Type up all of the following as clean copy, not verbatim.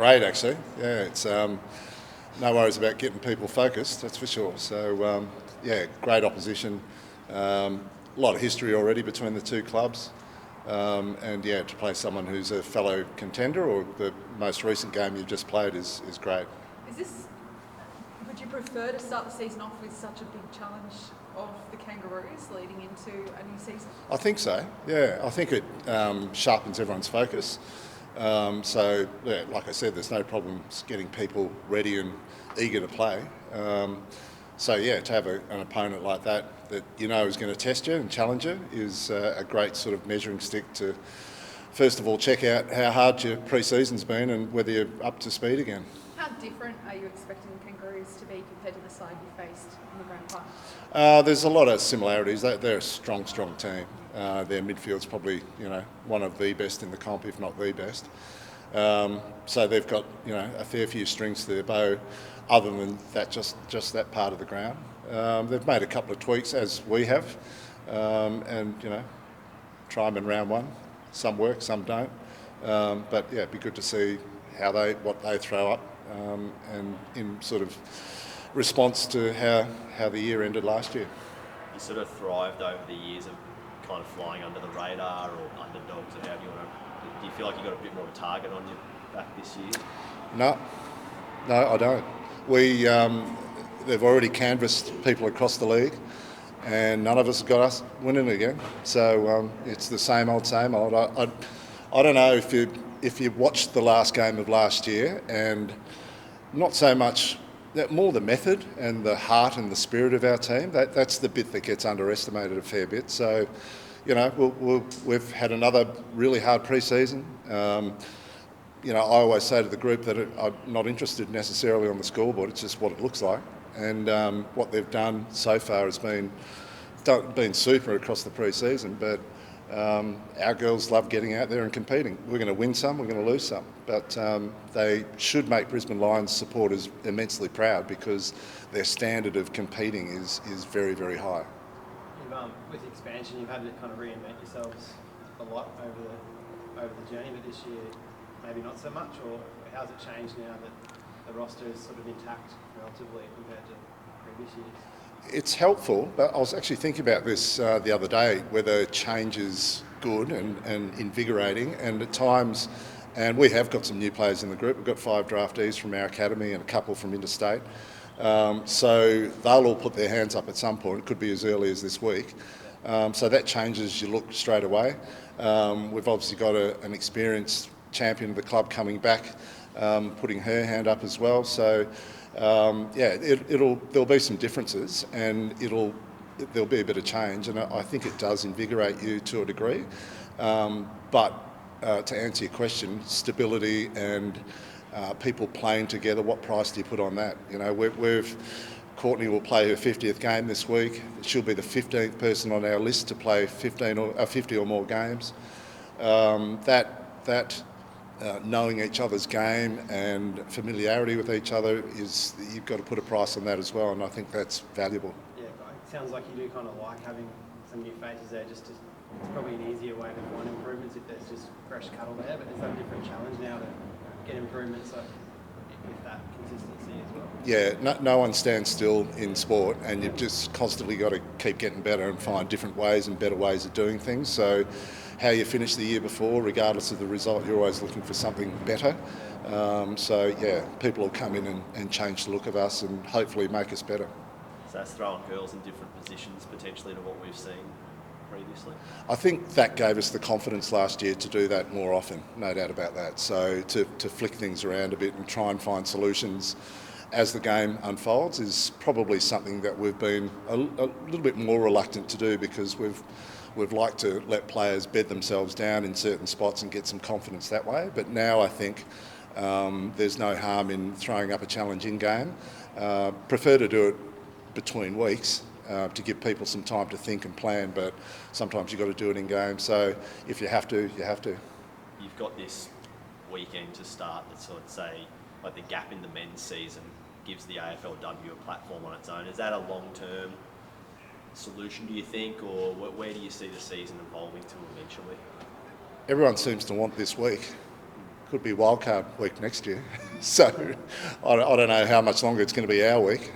great, actually. Yeah, it's no worries about getting people focused, that's for sure. So, yeah, great opposition. A lot of history already between the two clubs. And yeah, to play someone who's a fellow contender or the most recent game you've just played is great. Would you prefer to start the season off with such a big challenge of the Kangaroos leading into a new season? I think so, yeah. I think it sharpens everyone's focus. So, yeah, like I said, there's no problems getting people ready and eager to play. So, yeah, to have an opponent like that you know is going to test you and challenge you is a great sort of measuring stick to, first of all, check out how hard your pre-season's been and whether you're up to speed again. How different are you expecting the Kangaroos to be compared to the side you faced in the grand final? There's a lot of similarities. They're a strong team. Their midfield's probably, one of the best in the comp, if not the best. So they've got, a fair few strings to their bow, other than that, just that part of the ground. They've made a couple of tweaks, as we have, and try them in round one. Some work, some don't. But yeah, it'd be good to see what they throw up, and in sort of response to how the year ended last year. You sort of thrived over the years of kind of flying under the radar or underdogs, or how do you feel like you got a bit more of a target on your back this year? No, I don't. They've already canvassed people across the league, and none of us have got us winning again. So it's the same old. I don't know if you watched the last game of last year, and not so much, more the method and the heart and the spirit of our team. That's the bit that gets underestimated a fair bit. So, we've had another really hard pre-season. I always say to the group that I'm not interested necessarily on the scoreboard. It's just what it looks like, and what they've done so far has been super across the pre-season. But our girls love getting out there and competing. We're going to win some, we're going to lose some, but they should make Brisbane Lions supporters immensely proud, because their standard of competing is very, very high. With the expansion, you've had to kind of reinvent yourselves a lot over the journey, but this year maybe not so much, or how's it changed now that the roster is sort of intact relatively compared to previous years? It's helpful, but I was actually thinking about this the other day, whether change is good and invigorating, and at times, and we have got some new players in the group. We've got 5 draftees from our academy and a couple from interstate. So they'll all put their hands up at some point. It could be as early as this week. So that changes your look straight away. We've obviously got an experienced champion of the club coming back, putting her hand up as well. So there'll be some differences, and there'll be a bit of change, and I think it does invigorate you to a degree. But to answer your question, stability and people playing together, what price do you put on that? Courtney will play her 50th game this week. She'll be the 15th person on our list to play 50 or more games. Knowing each other's game and familiarity with each other, you've got to put a price on that as well, and I think that's valuable. Yeah, it sounds like you do kind of like having some new faces there. It's probably an easier way to find improvements if there's just fresh cattle there, but is that a different challenge now to get improvements with that consistency as well? Yeah, no one stands still in sport, and you've just constantly got to keep getting better and find different ways and better ways of doing things. So how you finish the year before, regardless of the result, you're always looking for something better. So yeah, people will come in and change the look of us and hopefully make us better. So that's throwing girls in different positions potentially to what we've seen previously. I think that gave us the confidence last year to do that more often, no doubt about that. So to flick things around a bit and try and find solutions as the game unfolds is probably something that we've been a little bit more reluctant to do, because we've liked to let players bed themselves down in certain spots and get some confidence that way. But now I think there's no harm in throwing up a challenge in game. Prefer to do it between weeks to give people some time to think and plan, but sometimes you've got to do it in game. So if you have to, you have to. You've got this weekend to start that sort of say, like the gap in the men's season gives the AFLW a platform on its own. Is that a long-term solution, do you think, or where do you see the season evolving to eventually? Everyone seems to want this week. could be wildcard week next year. So I don't know how much longer it's going to be our week.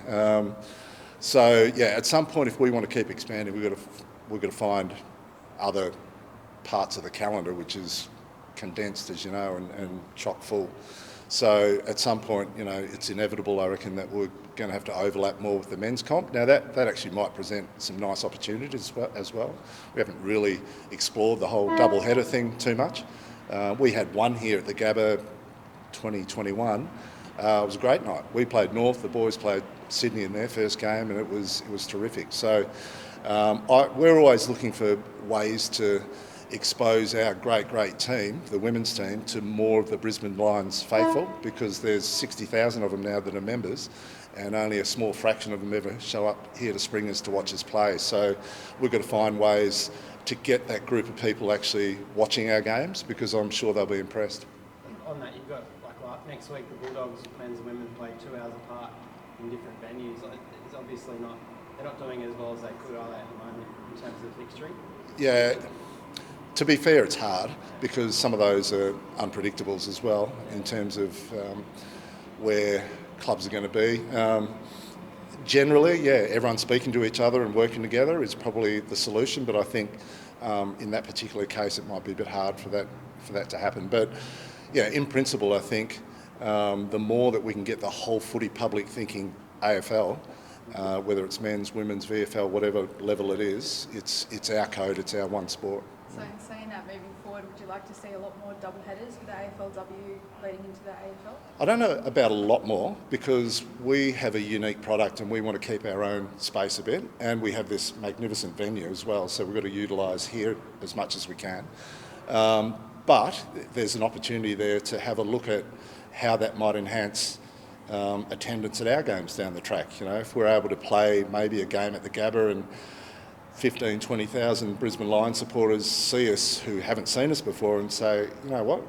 So yeah, at some point, if we want to keep expanding, we've got to find other parts of the calendar which is condensed, as you know, and chock full. So at some point, it's inevitable, I reckon, that we're going to have to overlap more with the men's comp. Now that actually might present some nice opportunities as well. We haven't really explored the whole double header thing too much. We had one here at the Gabba 2021. It was a great night. We played North, the boys played Sydney in their first game, and it was terrific. So we're always looking for ways to expose our great team, the women's team, to more of the Brisbane Lions faithful, because there's 60,000 of them now that are members, and only a small fraction of them ever show up here to Springers to watch us play. So we've got to find ways to get that group of people actually watching our games, because I'm sure they'll be impressed. On that, you've got next week the Bulldogs, men's and women, play 2 hours apart in different venues. It's obviously they're not doing as well as they could, are they, at the moment in terms of fixturing? Yeah. To be fair, it's hard because some of those are unpredictables as well in terms of where clubs are going to be. Generally, yeah, everyone speaking to each other and working together is probably the solution, but I think in that particular case it might be a bit hard for that to happen. But yeah, in principle, I think the more that we can get the whole footy public thinking AFL, whether it's men's, women's, VFL, whatever level it is, it's our code, it's our one sport. So in saying that, moving forward, would you like to see a lot more double headers for the AFLW leading into the AFL? I don't know about a lot more, because we have a unique product and we want to keep our own space a bit, and we have this magnificent venue as well, so we've got to utilise here as much as we can. But there's an opportunity there to have a look at how that might enhance attendance at our games down the track. If we're able to play maybe a game at the Gabba and 15,000, 20,000 Brisbane Lions supporters see us who haven't seen us before and say, you know what,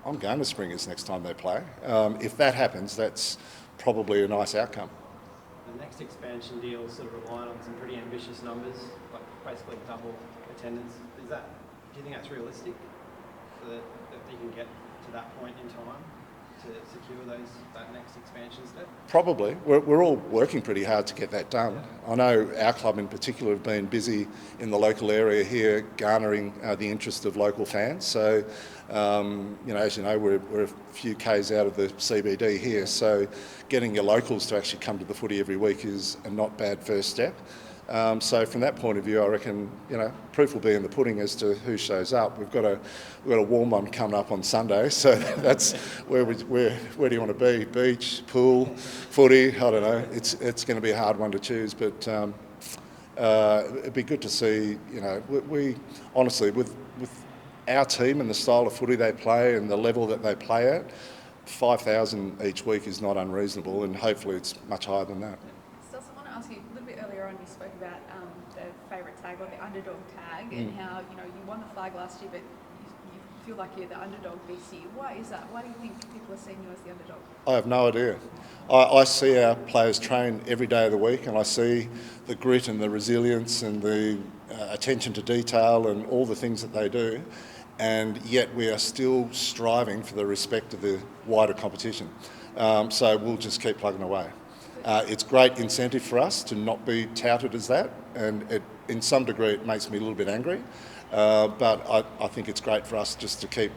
I'm going to Springers next time they play. If that happens, that's probably a nice outcome. The next expansion deal is sort of relying on some pretty ambitious numbers, like basically double attendance. Do you think that's realistic, that you can get to that point in time to secure that next expansion step? Probably. We're all working pretty hard to get that done. I know our club in particular have been busy in the local area here garnering the interest of local fans. So, as you know, we're a few k's out of the CBD here, so getting your locals to actually come to the footy every week is a not bad first step. So from that point of view, I reckon proof will be in the pudding as to who shows up. We've got a warm one coming up on Sunday, so that's where do you want to be? Beach, pool, footy? I don't know. It's going to be a hard one to choose, but it'd be good to see. We honestly with our team and the style of footy they play and the level that they play at, 5,000 each week is not unreasonable, and hopefully it's much higher than that. I want to ask you a little bit earlier on. You spoke about the favourite tag, or the underdog tag, and how you won the flag last year, but you feel like you're the underdog this year. Why is that? Why do you think people are seeing you as the underdog? I have no idea. I see our players train every day of the week, and I see the grit and the resilience and the attention to detail and all the things that they do, and yet we are still striving for the respect of the wider competition. So we'll just keep plugging away. It's great incentive for us to not be touted as that, and in some degree it makes me a little bit angry, but I think it's great for us just to keep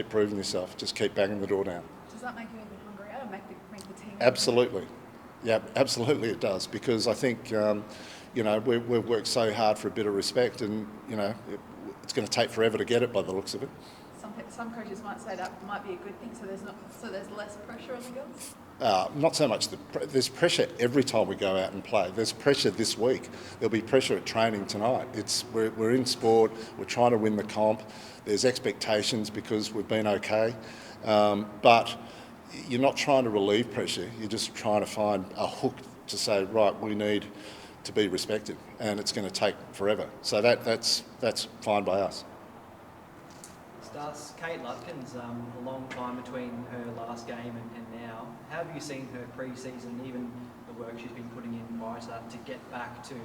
proving yourself, just keep banging the door down. Does that make you even hungrier, or make the team? Absolutely. Yeah, absolutely it does, because I think we've worked so hard for a bit of respect, and it's going to take forever to get it by the looks of it. Some coaches might say that might be a good thing, so there's less pressure on the girls? Not so much. There's pressure every time we go out and play. There's pressure this week. There'll be pressure at training tonight. We're in sport. We're trying to win the comp. There's expectations because we've been okay. But you're not trying to relieve pressure. You're just trying to find a hook to say, right, we need to be respected, and it's going to take forever. So that's fine by us. Kate Lutkins, a long time between her last game and now. How have you seen her pre-season, even the work she's been putting in prior to that, to get back to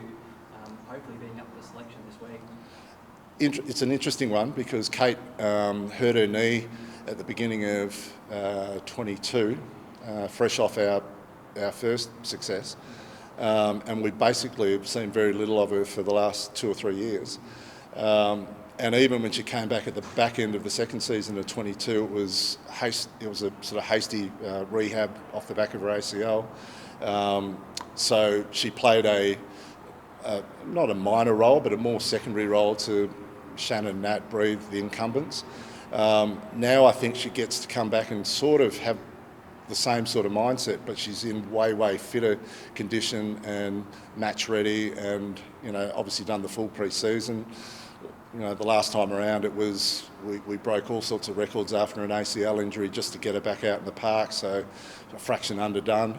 hopefully being up for selection this week? It's an interesting one because Kate hurt her knee at the beginning of 22, fresh off our first success. And we basically have seen very little of her for the last 2 or 3 years. And even when she came back at the back end of the second season of 22, it was a sort of hasty rehab off the back of her ACL. So she played not a minor role, but a more secondary role to Shannon, Nat, Breathe, the incumbents. Now I think she gets to come back and sort of have the same sort of mindset, but she's in way fitter condition and match ready, and obviously done the full pre-season. The last time around it was we broke all sorts of records after an ACL injury just to get her back out in the park, so a fraction underdone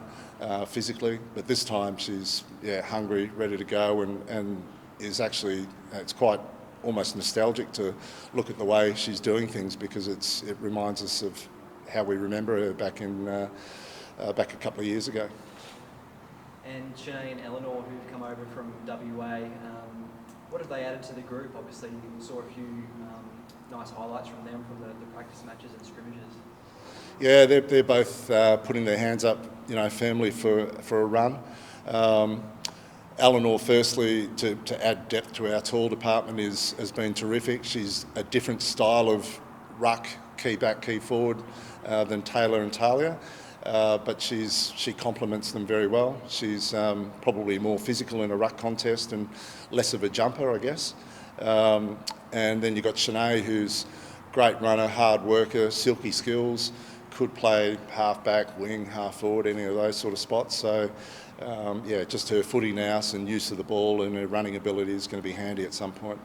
physically. But this time she's hungry, ready to go, and is actually it's quite almost nostalgic to look at the way she's doing things, because it reminds us of how we remember her back a couple of years ago. And Shanae and Eleanor, who've come over from WA, what have they added to the group? Obviously, you saw a few nice highlights from them from the practice matches and scrimmages. Yeah, they're both putting their hands up, firmly for a run. Eleanor, firstly, to add depth to our tall department has been terrific. She's a different style of ruck, key back, key forward than Taylor and Talia, but she complements them very well. She's probably more physical in a ruck contest and less of a jumper, I guess. And then you've got Shanae, who's great runner, hard worker, silky skills, could play half back, wing, half forward, any of those sort of spots. So just her footy nous and use of the ball and her running ability is going to be handy at some point.